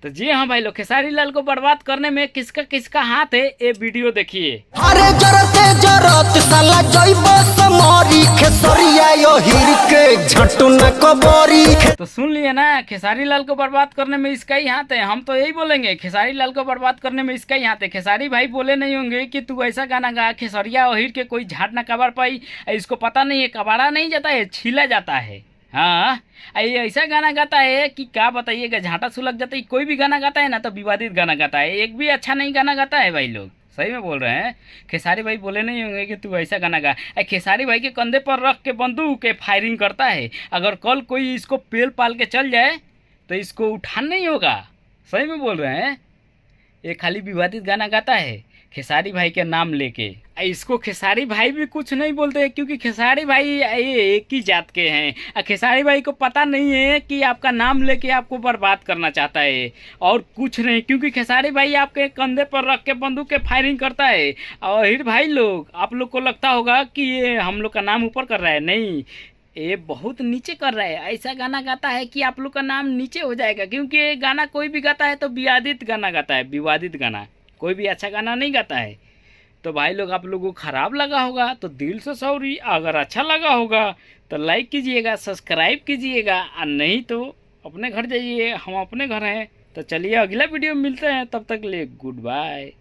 तो जी हाँ भाई लोग, खेसारी लाल को बर्बाद करने में किसका किसका हाथ है, ये वीडियो देखिए। अरे जरते जरत साला जइबो समरी खेसरिया यो हिर के झटू न कबरी। तो सुन लिए ना, खेसारी लाल को बर्बाद करने में इसका ही हाथ है। हम तो यही बोलेंगे, खेसारी लाल को बर्बाद करने में इसका ही हाथ है। खेसारी भाई बोले नहीं होंगे कि तू ऐसा गाना गा खेसरिया ओहिर के कोई झाट ना कबाड़ पाई। इसको पता नहीं है, कबाड़ा नहीं जाता है, छीला जाता है। हाँ, ये ऐसा गाना गाता है कि क्या बताइएगा, झाटा सुलग जाता है। कोई भी गाना गाता है ना तो विवादित गाना गाता है, एक भी अच्छा नहीं गाना गाता है भाई लोग। सही में बोल रहे हैं। खेसारी भाई बोले नहीं होंगे कि तू ऐसा गाना गा। खेसारी भाई के कंधे पर रख के बंदूक के फायरिंग करता है। अगर कल कोई इसको पेल पाल के चल जाए तो इसको उठान नहीं होगा। सही में बोल रहे हैं। ये खाली विवादित गाना गाता है खेसारी भाई के नाम लेके। इसको खेसारी भाई भी कुछ नहीं बोलते हैं, क्योंकि खेसारी भाई ये एक ही जात के हैं। खेसारी भाई को पता नहीं है कि आपका नाम लेके आपको बर्बाद करना चाहता है और कुछ नहीं, क्योंकि खेसारी भाई आपके कंधे पर रख के बंदूक के फायरिंग करता है। और हिर भाई लोग, आप लोग को लगता होगा कि ये हम लोग का नाम ऊपर कर रहा है, नहीं, ये बहुत नीचे कर रहा है। ऐसा गाना गाता है कि आप लोग का नाम नीचे हो जाएगा, क्योंकि ये गाना कोई भी गाता है तो विवादित गाना गाता है, विवादित गाना, कोई भी अच्छा गाना नहीं गाता है। तो भाई लोग, आप लोगों को खराब लगा होगा तो दिल से सॉरी। अगर अच्छा लगा होगा तो लाइक कीजिएगा, सब्सक्राइब कीजिएगा, और नहीं तो अपने घर जाइए, हम अपने घर हैं। तो चलिए अगला वीडियो में मिलते हैं, तब तक के लिए गुड बाय।